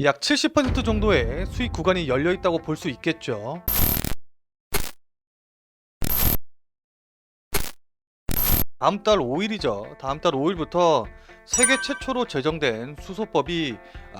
약 70% 정도의 수익 구간이 열려 있다고 볼 수 있겠죠. 다음 달 5일이죠. 다음 달 5일부터 세계 최초로 제정된 수소법이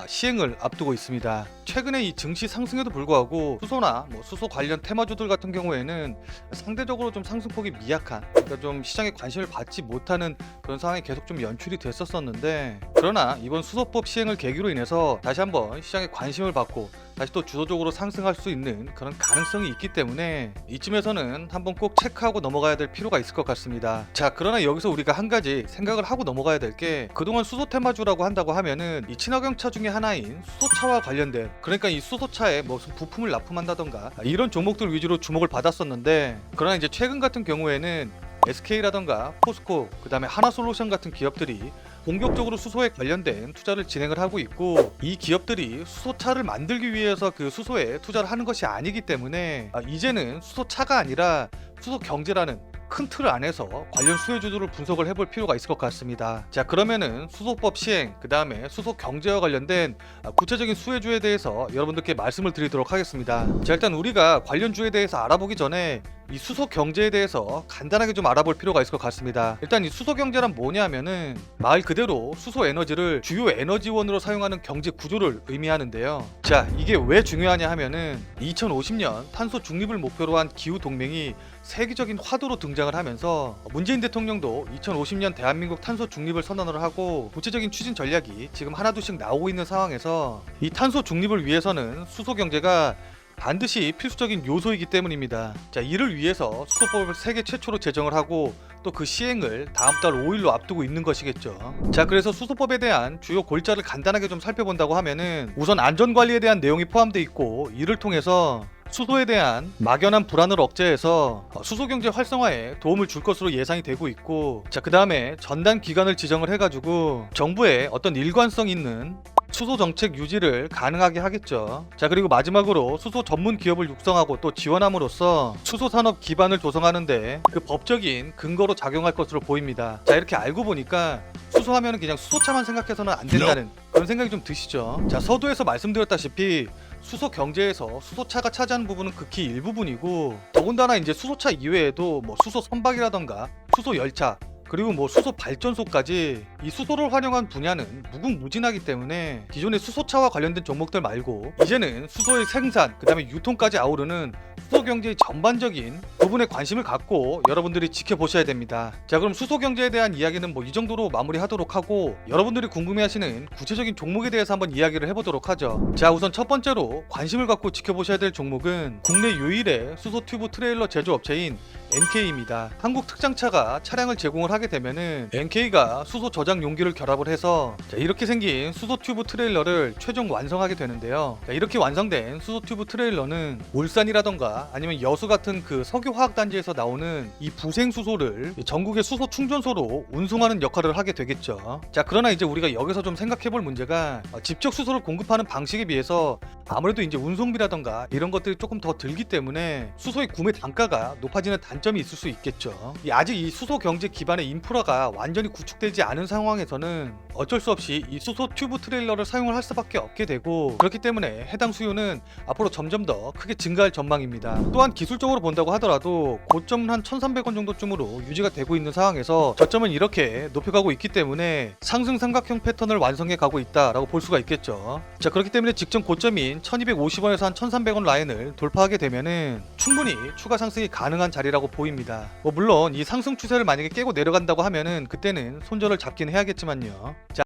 시행을 앞두고 있습니다. 최근에 이 증시 상승에도 불구하고 수소나 수소 관련 테마주들 같은 경우에는 상대적으로 좀 상승폭이 미약한, 그러니까 좀 시장에 관심을 받지 못하는 그런 상황이 계속 좀 연출이 됐었었는데, 그러나 이번 수소법 시행을 계기로 인해서 다시 한번 시장에 관심을 받고 다시 또 주도적으로 상승할 수 있는 그런 가능성이 있기 때문에 이쯤에서는 한번 꼭 체크하고 넘어가야 될 필요가 있을 것 같습니다. 자, 그러나 여기서 우리가 한 가지 생각을 하고 넘어가야 될 게, 그동안 수소 테마주라고 한다고 하면은 이 친환경차 중에 하나인 수소차와 관련된, 그러니까 이 수소차에 무슨 부품을 납품한다던가 이런 종목들 위주로 주목을 받았었는데, 그러나 이제 최근 같은 경우에는 SK라던가 포스코, 그 다음에 하나솔루션 같은 기업들이 본격적으로 수소에 관련된 투자를 진행을 하고 있고, 이 기업들이 수소차를 만들기 위해서 그 수소에 투자를 하는 것이 아니기 때문에 이제는 수소차가 아니라 수소 경제라는 큰 틀 안에서 관련 수혜주들을 분석을 해볼 필요가 있을 것 같습니다. 자, 그러면은 수소법 시행, 그 다음에 수소 경제와 관련된 구체적인 수혜주에 대해서 여러분들께 말씀을 드리도록 하겠습니다. 자, 일단 우리가 관련주에 대해서 알아보기 전에 이 수소 경제에 대해서 간단하게 좀 알아볼 필요가 있을 것 같습니다. 일단 이 수소 경제란 뭐냐면은 말 그대로 수소 에너지를 주요 에너지원으로 사용하는 경제 구조를 의미하는데요. 자, 이게 왜 중요하냐 하면은 2050년 탄소 중립을 목표로 한 기후 동맹이 세계적인 화두로 등장을 하면서 문재인 대통령도 2050년 대한민국 탄소 중립을 선언을 하고 구체적인 추진 전략이 지금 하나둘씩 나오고 있는 상황에서 이 탄소 중립을 위해서는 수소 경제가 반드시 필수적인 요소이기 때문입니다. 자, 이를 위해서 수소법을 세계 최초로 제정을 하고 또 그 시행을 다음 달 5일로 앞두고 있는 것이겠죠. 자, 그래서 수소법에 대한 주요 골자를 간단하게 좀 살펴본다고 하면은, 우선 안전관리에 대한 내용이 포함되어 있고, 이를 통해서 수소에 대한 막연한 불안을 억제해서 수소 경제 활성화에 도움을 줄 것으로 예상이 되고 있고, 자, 그 다음에 전단 기관을 지정을 해가지고 정부의 어떤 일관성 있는 수소 정책 유지를 가능하게 하겠죠. 자, 그리고 마지막으로 수소 전문 기업을 육성하고 또 지원함으로써 수소 산업 기반을 조성하는데 그 법적인 근거로 작용할 것으로 보입니다. 자, 이렇게 알고 보니까 수소하면 그냥 수소차만 생각해서는 안 된다는 그런 생각이 좀 드시죠. 자, 서두에서 말씀드렸다시피 수소 경제에서 수소차가 차지하는 부분은 극히 일부분이고, 더군다나 이제 수소차 이외에도 수소 선박이라던가 수소 열차, 그리고 수소 발전소까지 이 수소를 활용한 분야는 무궁무진하기 때문에 기존의 수소차와 관련된 종목들 말고 이제는 수소의 생산, 그 다음에 유통까지 아우르는 수소 경제의 전반적인 부분에 관심을 갖고 여러분들이 지켜보셔야 됩니다. 자, 그럼 수소 경제에 대한 이야기는 이 정도로 마무리하도록 하고, 여러분들이 궁금해하시는 구체적인 종목에 대해서 한번 이야기를 해보도록 하죠. 자, 우선 첫 번째로 관심을 갖고 지켜보셔야 될 종목은 국내 유일의 수소 튜브 트레일러 제조업체인 NK입니다. 한국 특장차가 차량을 제공을 하게 되면은 NK가 수소 저장 용기를 결합을 해서 이렇게 생긴 수소 튜브 트레일러를 최종 완성하게 되는데요. 자, 이렇게 완성된 수소 튜브 트레일러는 울산이라던가 아니면 여수 같은 그 석유화학단지에서 나오는 이 부생 수소를 전국의 수소 충전소로 운송하는 역할을 하게 되겠죠. 자, 그러나 이제 우리가 여기서 좀 생각해볼 문제가, 직접 수소를 공급하는 방식에 비해서 아무래도 이제 운송비라던가 이런 것들이 조금 더 들기 때문에 수소의 구매 단가가 높아지는 단점이 있을 수 있겠죠. 아직 이 수소 경제 기반의 인프라가 완전히 구축되지 않은 상황에서는 어쩔 수 없이 이 수소 튜브 트레일러를 사용을 할 수밖에 없게 되고, 그렇기 때문에 해당 수요는 앞으로 점점 더 크게 증가할 전망입니다. 또한 기술적으로 본다고 하더라도 고점은 한 1,300원 정도쯤으로 유지가 되고 있는 상황에서 저점은 이렇게 높여가고 있기 때문에 상승 삼각형 패턴을 완성해 가고 있다라고 볼 수가 있겠죠. 자, 그렇기 때문에 직전 고점인 1,250원에서 한 1,300원 라인을 돌파하게 되면은 충분히 추가 상승이 가능한 자리라고 보입니다. 물론 이 상승 추세를 만약에 깨고 내려간다고 하면은 그때는 손절을 잡긴 해야겠지만요. 자,